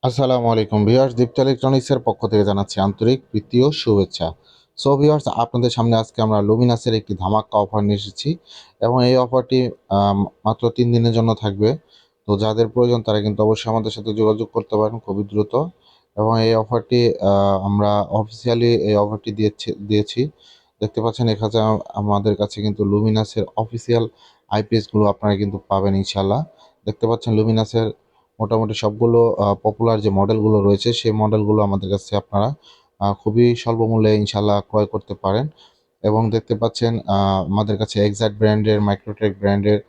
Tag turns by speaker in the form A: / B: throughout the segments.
A: আসসালামু আলাইকুম ভিউয়ার্স, দীপ্ত ইলেকট্রনিক্সের পক্ষ থেকে জানাচ্ছি আন্তরিক প্রীতি ও শুভেচ্ছা। সো ভিউয়ার্স, আপনাদের সামনে আজকে আমরা লুমিনাসের একটি ধামাকা অফার নিয়ে এসেছি এবং এই অফারটি মাত্র 3 দিনের জন্য থাকবে। তো যাদের প্রয়োজন তারা কিন্তু অবশ্যই আমাদের সাথে যোগাযোগ করতে পারেন খুবই দ্রুত। এবং এই অফারটি আমরা অফিসিয়ালি এই অফারটি দিয়েছি। দেখতে পাচ্ছেন এখানে আমাদের কাছে কিন্তু লুমিনাসের অফিসিয়াল আইপিএসগুলো আপনারা কিন্তু পাবেন ইনশাল্লাহ। দেখতে পাচ্ছেন লুমিনাসের মোটামুটি সবগুলো পপুলার যে মডেলগুলো রয়েছে সেই মডেলগুলো আমাদের কাছে আপনারা খুবই স্বল্প মূল্যে ইনশাল্লাহ ক্রয় করতে পারেন। এবং দেখতে পাচ্ছেন আমাদের কাছে এক্সাক্ট ব্র্যান্ডের, মাইক্রোটেক ব্র্যান্ডের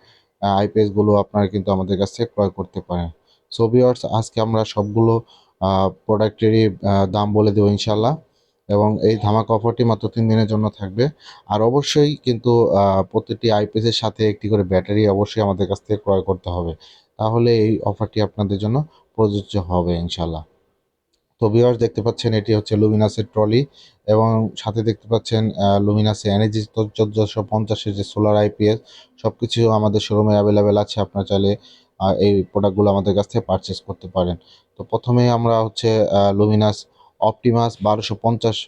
A: আইপিএসগুলো আপনারা কিন্তু আমাদের কাছে ক্রয় করতে পারেন। সো ভিউয়ার্স, আজকে আমরা সবগুলো প্রোডাক্টেরই দাম বলে দেবো ইনশাল্লাহ। এবং এই ধামাকা অফারটি মাত্র 3 দিনের জন্য থাকবে। আর অবশ্যই কিন্তু প্রতিটি আইপিএসের সাথে একটি করে ব্যাটারি অবশ্যই আমাদের কাছ থেকে ক্রয় করতে হবে, তাহলে এই অফারটি আপনাদের জন্য প্রযোজ্য হবে ইনশাল্লাহ। তো ভিউয়ার্স, দেখতে পাচ্ছেন এটি হচ্ছে লুমিনাসের ট্রলি এবং সাথে দেখতে পাচ্ছেন লুমিনাসে এনএজি 1450-এর যে সোলার আইপিএস সব কিছু আমাদের শোরুমে অ্যাভেলেবেল আছে। আপনারা চাইলে এই প্রোডাক্টগুলো আমাদের কাছ থেকে পারচেস করতে পারেন। তো প্রথমেই আমরা হচ্ছে লুমিনাস অপটিমাস 1250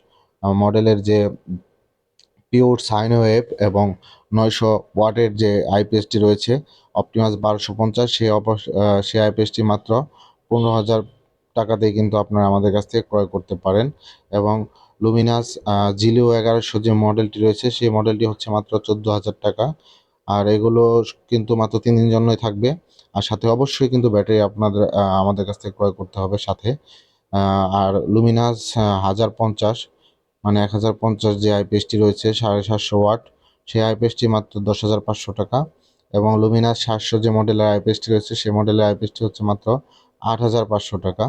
A: মডেলের যে পিওর সাইন ওয়েভ এবং 900 ওয়াটের যে আইপিএসটি রয়েছে অপটিমাস 1250, সেই আইপিএসটি মাত্র 15,000 টাকাতেই কিন্তু আপনারা আমাদের কাছ থেকে ক্রয় করতে পারেন। এবং লুমিনাস জিলিও 1100 যে মডেলটি রয়েছে সেই মডেলটি হচ্ছে মাত্র 14,000 টাকা। আর এগুলো কিন্তু মাত্র 3 দিন জন্যই থাকবে। আর সাথে অবশ্যই কিন্তু ব্যাটারি আপনাদের আমাদের কাছ থেকে ক্রয় করতে হবে সাথে। আর লুমিনাস 1050, মানে 1050 যে আইপিএসটি রয়েছে 750 ওয়াট, সেই আইপিএসটি মাত্র 10,500 টাকা। এবং লুমিনাস 700 যে মডেলের আইপিএসটি রয়েছে সেই মডেলের আইপিএসটি হচ্ছে মাত্র 8,500 টাকা।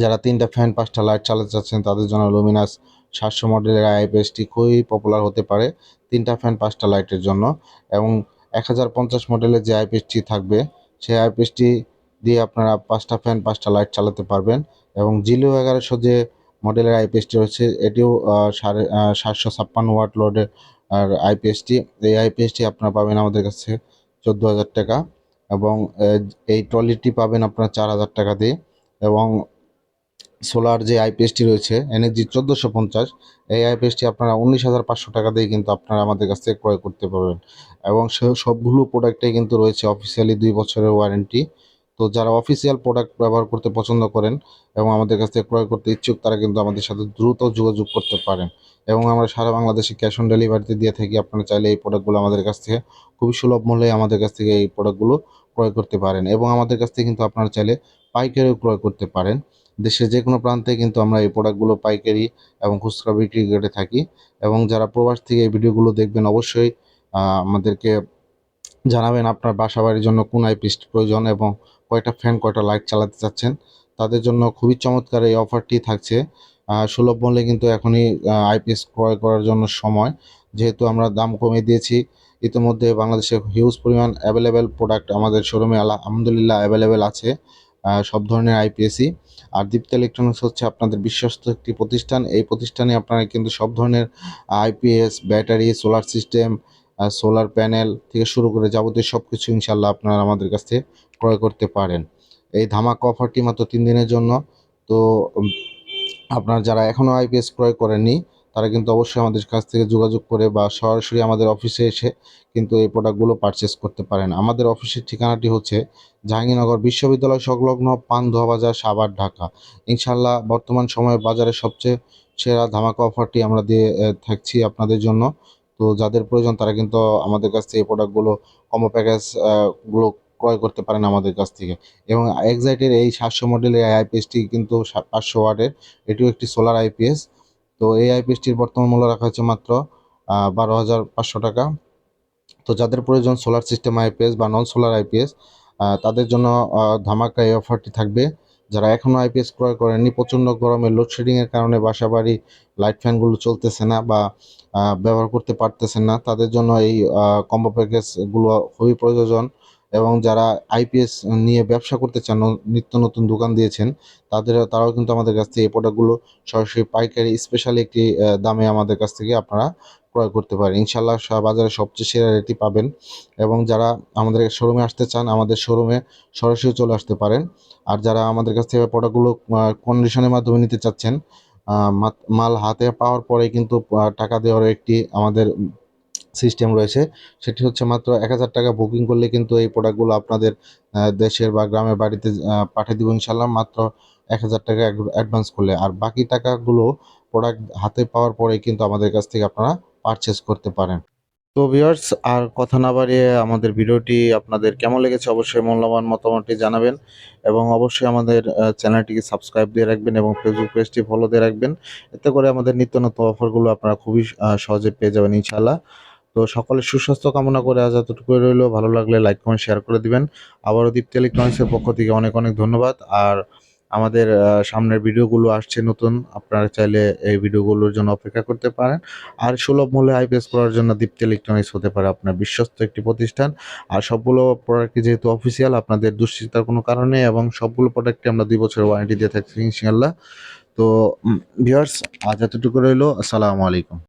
A: যারা 3টা ফ্যান 5টা লাইট চালাতে চাচ্ছেন তাদের জন্য লুমিনাস 700 মডেলের আইপিএসটি খুবই পপুলার হতে পারে 3টা ফ্যান 5টা লাইটের জন্য। এবং 1050 মডেলের যে আইপিএসটি থাকবে সেই আইপিএসটি দিয়ে আপনারা 5টা ফ্যান 5টা লাইট চালাতে পারবেন। এবং জিলিও 1100 যে মডেলের আইপিএসটি রয়েছে এটিও 756 ওয়াট লোডের আর আইপিএসটি, এই আইপিএসটি আপনারা পাবেন আমাদের কাছে 14,000 টাকা। এবং এই ট্রলিটি পাবেন আপনারা 4,000 টাকা দিয়ে। এবং সোলার যে আইপিএসটি রয়েছে এনএসজি 1450, এই আইপিএসটি আপনারা 19,500 টাকা দিয়ে কিন্তু আপনারা আমাদের কাছ থেকে ক্রয় করতে পারবেন। এবং সবগুলো প্রোডাক্টে কিন্তু রয়েছে অফিসিয়ালি 2 বছরের ওয়ারেন্টি। তো যারা অফিসিয়াল প্রোডাক্ট ব্যবহার করতে পছন্দ করেন এবং আমাদের কাছ থেকে ক্রয় করতে ইচ্ছুক তারা কিন্তু আমাদের সাথে দ্রুত যোগাযোগ করতে পারেন। এবং আমরা সারা বাংলাদেশে ক্যাশ অন ডেলিভারিতে দিয়ে থাকি। আপনারা চাইলে এই প্রোডাক্টগুলো আমাদের কাছ থেকে খুবই সুলভ মূল্যে আমাদের কাছ থেকে এই প্রোডাক্টগুলো ক্রয় করতে পারেন। এবং আমাদের কাছ থেকে কিন্তু আপনারা চাইলে পাইকারিও ক্রয় করতে পারেন। দেশের যে কোনো প্রান্তে কিন্তু আমরা এই প্রোডাক্টগুলো পাইকারি এবং খুচরা বিক্রি করে থাকি। এবং যারা প্রবাস থেকে এই ভিডিওগুলো দেখবেন অবশ্যই আমাদেরকে জানাবেন আপনার বাসা বাড়ির জন্য কোন আইপিএসটি প্রয়োজন এবং কয়টা ফ্যান কয়টা লাইট চালাতে চাচ্ছেন। তাদের জন্য খুবই চমৎকার এই অফারটি থাকছে। সুলভ মূল্যে কিন্তু এখনই আইপিএস ক্রয় করার জন্য সময়, যেহেতু আমরা দাম কমিয়ে দিয়েছি। ইতিমধ্যে বাংলাদেশে হিউজ পরিমাণ অ্যাভেলেবেল প্রোডাক্ট আমাদের শোরুমে আলহামদুলিল্লাহ অ্যাভেলেবেল আছে, সব ধরনের আইপিএসই। আর দীপ্ত ইলেকট্রনিক্স হচ্ছে আপনাদের বিশ্বস্ত একটি প্রতিষ্ঠান। এই প্রতিষ্ঠানে আপনারা কিন্তু সব ধরনের IPS, battery, solar system, solar panel থেকে শুরু করে যাবতীয় সব কিছু ইনশাল্লাহ আপনারা আমাদের কাছ থেকে ক্রয় করতে পারেন। এই ধামাকা অফারটি মাত্র 3 দিনের জন্য। তো আপনারা যারা এখনও আইপিএস ক্রয় করেননি তারা কিন্তু অবশ্যই আমাদের কাছ থেকে যোগাযোগ করে বা সরাসরি আমাদের অফিসে এসে কিন্তু এই প্রোডাক্টগুলো পারচেস করতে পারেন। আমাদের অফিসের ঠিকানাটি হচ্ছে জাহাঙ্গীরনগর বিশ্ববিদ্যালয় সংলগ্ন পান্থুয়া বাজার, সাভার, ঢাকা। ইনশাল্লাহ বর্তমান সময়ে বাজারে সবচেয়ে সেরা ধামাকা অফারটি আমরা দিয়ে থাকছি আপনাদের জন্য। তো যাদের প্রয়োজন তারা কিন্তু আমাদের কাছ থেকে এই প্রোডাক্টগুলো কম্বো প্যাকেজ গুলো ক্রয় করতে পারেন আমাদের কাছ থেকে। এবং এক্সাইটের এই 700 মডেলের আইপিএসটি কিন্তু 500 ওয়াটের, এটিও একটি সোলার আইপিএস। তো এই আইপিএসটির বর্তমান মূল্য রাখা হচ্ছে মাত্র 12,500 টাকা। তো যাদের প্রয়োজন সোলার সিস্টেম আইপিএস বা নন সোলার আইপিএস তাদের জন্য ধামাকা এই অফারটি থাকবে। যারা এখনও আইপিএস ক্রয় করেননি, প্রচণ্ড গরমে লোডশেডিংয়ের কারণে বাসাবাড়ি লাইট ফ্যানগুলো চলতেছে না বা ব্যবহার করতে পারতেছেন না, তাদের জন্য এই কম্বো প্যাকেজগুলো খুবই প্রয়োজন। এবং যারা আইপিএস নিয়ে ব্যবসা করতে চান, নিত্য নতুন দোকান দিয়েছেন, তারাও কিন্তু আমাদের কাছ থেকে এই প্রোডাক্টগুলো সরাসরি পাইকারি স্পেশালি একটি দামে আমাদের কাছ থেকে আপনারা ক্রয় করতে পারেন। ইনশাআল্লাহ বাজারে সবচেয়ে সেরা রেটই পাবেন। এবং যারা আমাদের শোরুমে আসতে চান, আমাদের শোরুমে সরাসরি চলে আসতে পারেন। আর যারা আমাদের কাছ থেকে প্রোডাক্টগুলো কন্ডিশনের মাধ্যমে নিতে চাচ্ছেন, মাল হাতে পাওয়ার পরে কিন্তু টাকা দেওয়ার একটি আমাদের সিস্টেম রয়েছে। সেটি হচ্ছে মাত্র ১,০০০ টাকা বুকিং করলে কিন্তু এই প্রোডাক্টগুলো আপনাদের দেশের বা গ্রামের বাড়িতে পাঠিয়ে দিব ইনশাআল্লাহ, মাত্র ১,০০০ টাকা অ্যাডভান্স করলে। আর বাকি টাকাগুলো প্রোডাক্ট হাতে পাওয়ার পরেই কিন্তু আমাদের কাছ থেকে আপনারা পারচেজ করতে পারেন। তো ভিউয়ার্স, আর কথা না বাড়িয়ে আমাদের ভিডিওটি আপনাদের কেমন লেগেছে অবশ্যই মূল্যবান মতামতটি জানাবেন, এবং অবশ্যই আমাদের চ্যানেলটিকে সাবস্ক্রাইব দিয়ে রাখবেন এবং ফেসবুক পেজটি ফলো দিয়ে রাখবেন। এতে করে আমাদের নিত্য নতুন অফারগুলো আপনারা খুবই সহজে পেয়ে যাবেন ইনশাআল্লাহ। তো সকলের সুস্বাস্থ্য কামনা করে আজ এতটুকুই রইল। ভালো লাগলে লাইক কমেন্ট শেয়ার করে দিবেন। আবারও দীপ্তি ইলেকট্রনিক্সের পক্ষ থেকে অনেক অনেক ধন্যবাদ। আর আমাদের সামনের ভিডিওগুলো আসছে নতুন, আপনারা চাইলে এই ভিডিওগুলোর জন্য অপেক্ষা করতে পারেন। আর সুলভ মূল্যে আইপিএস করার জন্য দীপ্তি ইলেকট্রনিক্স হতে পারে আপনার বিশ্বস্ত একটি প্রতিষ্ঠান। আর সবগুলো প্রোডাক্টই যেহেতু অফিসিয়াল, আপনাদের দুশ্চিন্তার কোনো কারণ নেই, এবং সবগুলো প্রোডাক্টে আমরা 2 বছরের ওয়ারেন্টি দিয়ে থাকছি ইনশাআল্লাহ। তো ভিউয়ার্স, আজ এতটুকু রইল। আসসালামু আলাইকুম।